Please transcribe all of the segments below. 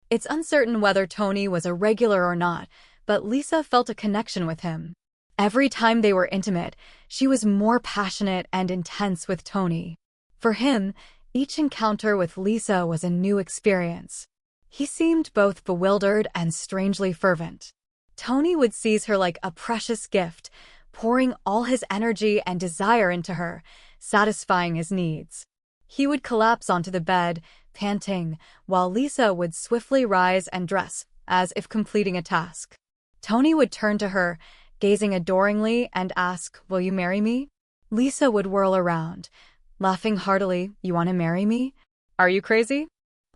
It's uncertain whether Tony was a regular or not, but Lisa felt a connection with him. Every time they were intimate, she was more passionate and intense with Tony. For him, each encounter with Lisa was a new experience. He seemed both bewildered and strangely fervent. Tony would seize her like a precious gift, pouring all his energy and desire into her, satisfying his needs. He would collapse onto the bed, panting, while Lisa would swiftly rise and dress, as if completing a task. Tony would turn to her, gazing adoringly, and ask, "Will you marry me?" Lisa would whirl around, laughing heartily, "You want to marry me? Are you crazy?"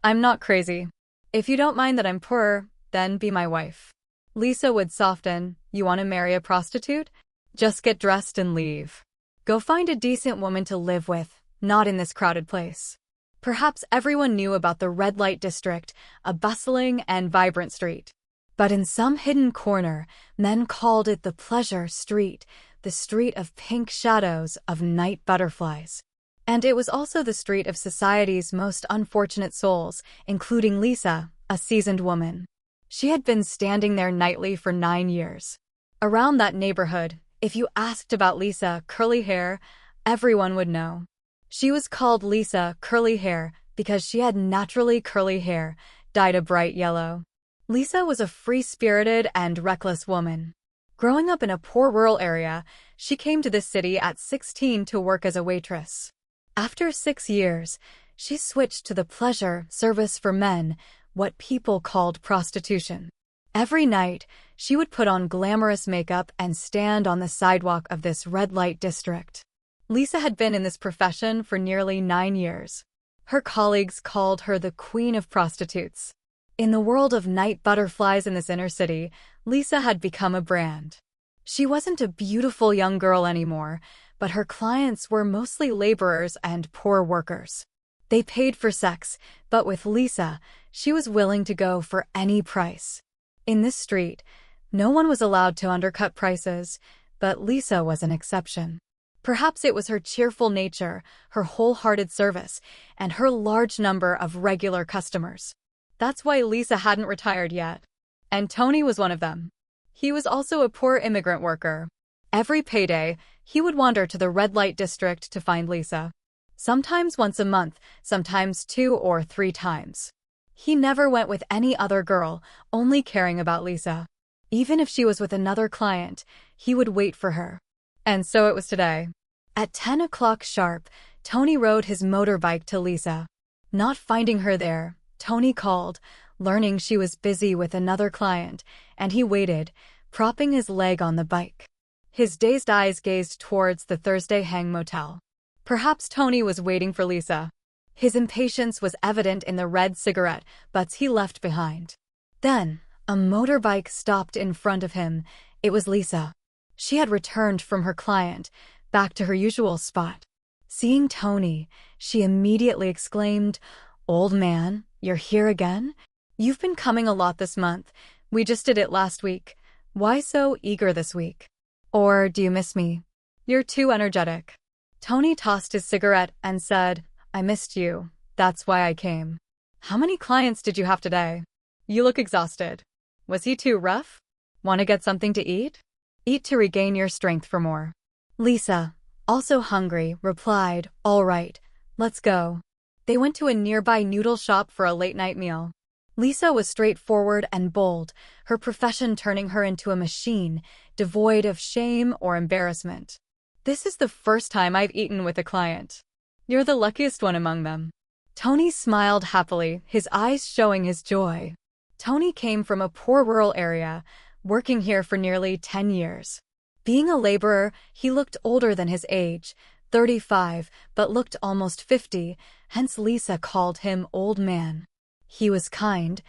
"I'm not crazy. If you don't mind that I'm poor, then be my wife." Lisa would soften, "You want to marry a prostitute? Just get dressed and leave. Go find a decent woman to live with, not in this crowded place." Perhaps everyone knew about the red light district, a bustling and vibrant street. But in some hidden corner, men called it the pleasure street, the street of pink shadows, of night butterflies. And it was also the street of society's most unfortunate souls, including Lisa, a seasoned woman. She had been standing there nightly for 9 years. Around that neighborhood, if you asked about Lisa, curly hair, everyone would know. She was called Lisa Curly Hair because she had naturally curly hair, dyed a bright yellow. Lisa was a free-spirited and reckless woman. Growing up in a poor rural area, she came to this city at 16 to work as a waitress. After 6 years, she switched to the pleasure service for men, what people called prostitution. Every night, she would put on glamorous makeup and stand on the sidewalk of this red light district. Lisa had been in this profession for nearly 9 years. Her colleagues called her the queen of prostitutes. In the world of night butterflies in this inner city, Lisa had become a brand. She wasn't a beautiful young girl anymore, but her clients were mostly laborers and poor workers. They paid for sex, but with Lisa, she was willing to go for any price. In this street, no one was allowed to undercut prices, but Lisa was an exception. Perhaps it was her cheerful nature, her wholehearted service, and her large number of regular customers. That's why Lisa hadn't retired yet. And Tony was one of them. He was also a poor immigrant worker. Every payday, he would wander to the red light district to find Lisa. Sometimes once a month, sometimes 2 or 3 times. He never went with any other girl, only caring about Lisa. Even if she was with another client, he would wait for her. And so it was today. At 10 o'clock sharp, Tony rode his motorbike to Lisa. Not finding her there, Tony called, learning she was busy with another client, and he waited, propping his leg on the bike. His dazed eyes gazed towards the Thursday Hang Motel. Perhaps Tony was waiting for Lisa. His impatience was evident in the red cigarette butts he left behind. Then, a motorbike stopped in front of him. It was Lisa. She had returned from her client, back to her usual spot. Seeing Tony, she immediately exclaimed, "Old man, you're here again? You've been coming a lot this month. We just did it last week. Why so eager this week? Or do you miss me? You're too energetic." Tony tossed his cigarette and said, "I missed you. That's why I came." "How many clients did you have today? You look exhausted. Was he too rough? Want to get something to eat? Eat to regain your strength for more." Lisa, also hungry, replied, "All right, let's go." They went to a nearby noodle shop for a late-night meal. Lisa was straightforward and bold, her profession turning her into a machine, devoid of shame or embarrassment. "This is the first time I've eaten with a client. You're the luckiest one among them." Tony smiled happily, his eyes showing his joy. Tony came from a poor rural area, working here for nearly 10 years. Being a laborer, he looked older than his age, 35, but looked almost 50, hence Lisa called him Old Man. He was kind,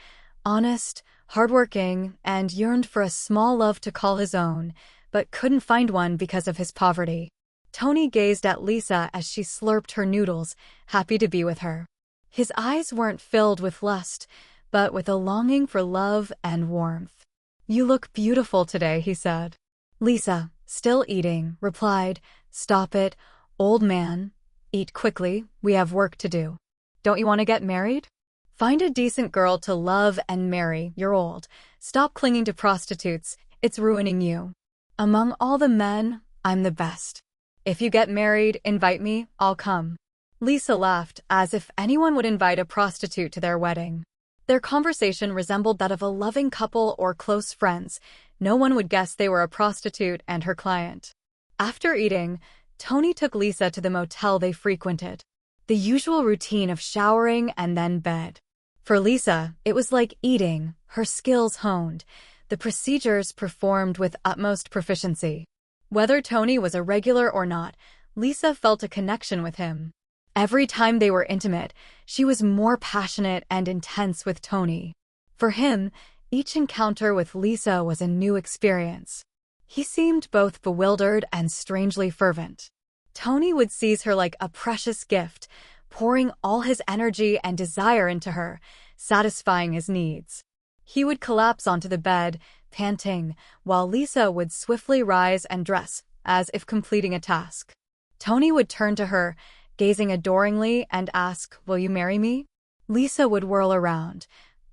honest, hardworking, and yearned for a small love to call his own, but couldn't find one because of his poverty. Tony gazed at Lisa as she slurped her noodles, happy to be with her. His eyes weren't filled with lust, but with a longing for love and warmth. "You look beautiful today," he said. Lisa, still eating, replied, "Stop it, old man. Eat quickly, we have work to do. Don't you want to get married?" Find a decent girl to love and marry. You're old. Stop clinging to prostitutes. It's ruining you. Among all the men, I'm the best. If you get married, invite me, I'll come. Lisa laughed, as if anyone would invite a prostitute to their wedding. Their conversation resembled that of a loving couple or close friends. No one would guess they were a prostitute and her client. After eating, Tony took Lisa to the motel they frequented. The usual routine of showering and then bed. For Lisa, it was like eating, her skills honed, the procedures performed with utmost proficiency. Whether Tony was a regular or not, Lisa felt a connection with him. Every time they were intimate, she was more passionate and intense with Tony. For him, each encounter with Lisa was a new experience. He seemed both bewildered and strangely fervent. Tony would seize her like a precious gift, pouring all his energy and desire into her, satisfying his needs. He would collapse onto the bed, panting, while Lisa would swiftly rise and dress, as if completing a task. Tony would turn to her, gazing adoringly, and ask, "Will you marry me?" Lisa would whirl around,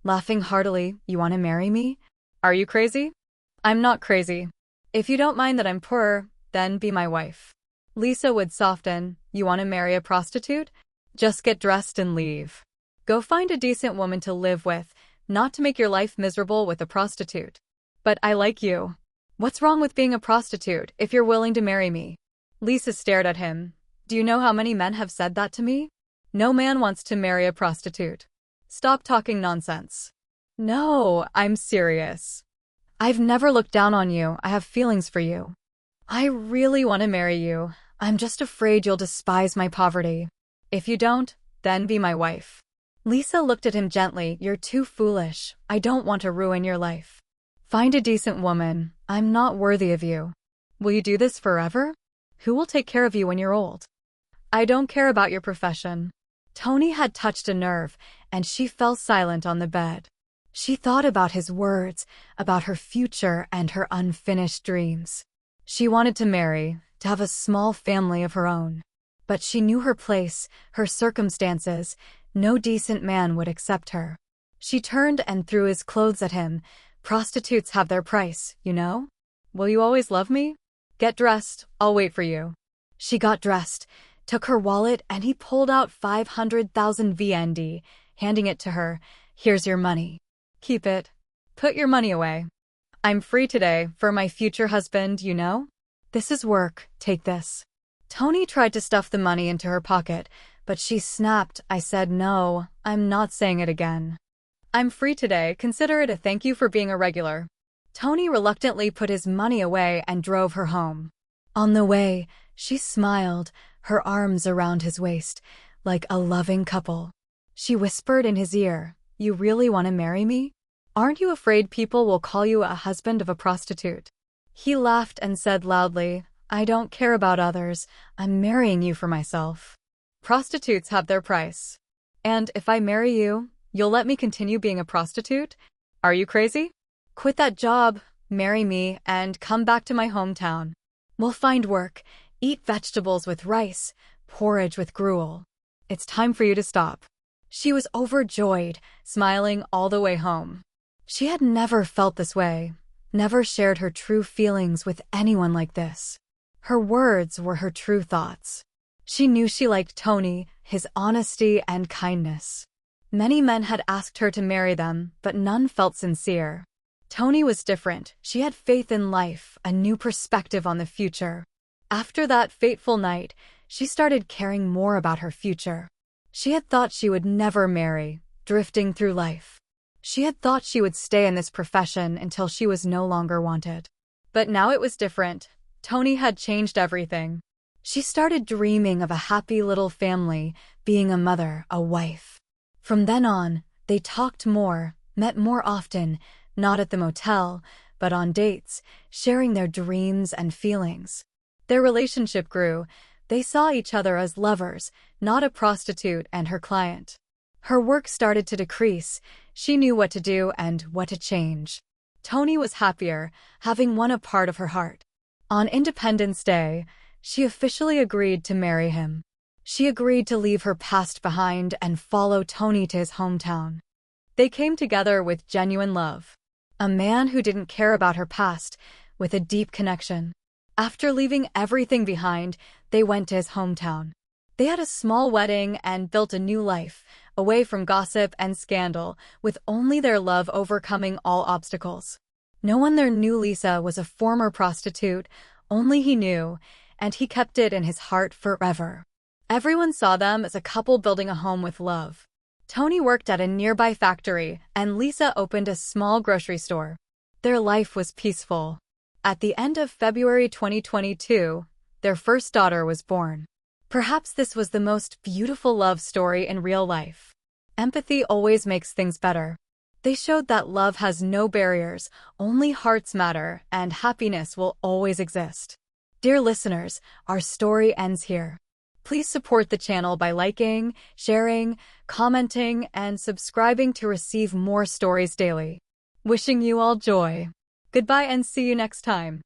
laughing heartily. "You want to marry me? Are you crazy?" "I'm not crazy. If you don't mind that I'm poor, then be my wife." Lisa would soften. "You want to marry a prostitute? Just get dressed and leave. Go find a decent woman to live with, not to make your life miserable with a prostitute." "But I like you. What's wrong with being a prostitute if you're willing to marry me?" Lisa stared at him. "Do you know how many men have said that to me? No man wants to marry a prostitute. Stop talking nonsense." "No, I'm serious. I've never looked down on you. I have feelings for you. I really want to marry you. I'm just afraid you'll despise my poverty. If you don't, then be my wife." Lisa looked at him gently. "You're too foolish. I don't want to ruin your life. Find a decent woman. I'm not worthy of you. Will you do this forever? Who will take care of you when you're old?" "I don't care about your profession." Tony had touched a nerve, and she fell silent on the bed. She thought about his words, about her future and her unfinished dreams. She wanted to marry, to have a small family of her own. But she knew her place, her circumstances. No decent man would accept her. She turned and threw his clothes at him. "Prostitutes have their price, you know? Will you always love me? Get dressed, I'll wait for you." She got dressed, took her wallet, and he pulled out 500,000 VND, handing it to her. "Here's your money. Keep it. Put your money away. I'm free today for my future husband, you know? This is work, take this." Tony tried to stuff the money into her pocket, but she snapped. "I said no, I'm not saying it again. I'm free today, consider it a thank you for being a regular." Tony reluctantly put his money away and drove her home. On the way, she smiled, her arms around his waist, like a loving couple. She whispered in his ear, "You really want to marry me? Aren't you afraid people will call you a husband of a prostitute?" He laughed and said loudly, "I don't care about others. I'm marrying you for myself. Prostitutes have their price. And if I marry you, you'll let me continue being a prostitute? Are you crazy? Quit that job, marry me, and come back to my hometown. We'll find work, eat vegetables with rice, porridge with gruel. It's time for you to stop." She was overjoyed, smiling all the way home. She had never felt this way, never shared her true feelings with anyone like this. Her words were her true thoughts. She knew she liked Tony, his honesty and kindness. Many men had asked her to marry them, but none felt sincere. Tony was different. She had faith in life, a new perspective on the future. After that fateful night, she started caring more about her future. She had thought she would never marry, drifting through life. She had thought she would stay in this profession until she was no longer wanted. But now it was different. Tony had changed everything. She started dreaming of a happy little family, being a mother, a wife. From then on, they talked more, met more often, not at the motel, but on dates, sharing their dreams and feelings. Their relationship grew. They saw each other as lovers, not a prostitute and her client. Her work started to decrease. She knew what to do and what to change. Tony was happier, having won a part of her heart. On Independence Day, she officially agreed to marry him. She agreed to leave her past behind and follow Tony to his hometown. They came together with genuine love. A man who didn't care about her past, with a deep connection. After leaving everything behind, they went to his hometown. They had a small wedding and built a new life, away from gossip and scandal, with only their love overcoming all obstacles. No one there knew Lisa was a former prostitute, only he knew, and he kept it in his heart forever. Everyone saw them as a couple building a home with love. Tony worked at a nearby factory, and Lisa opened a small grocery store. Their life was peaceful. At the end of February 2022, their first daughter was born. Perhaps this was the most beautiful love story in real life. Empathy always makes things better. They showed that love has no barriers, only hearts matter, and happiness will always exist. Dear listeners, our story ends here. Please support the channel by liking, sharing, commenting, and subscribing to receive more stories daily. Wishing you all joy. Goodbye and see you next time.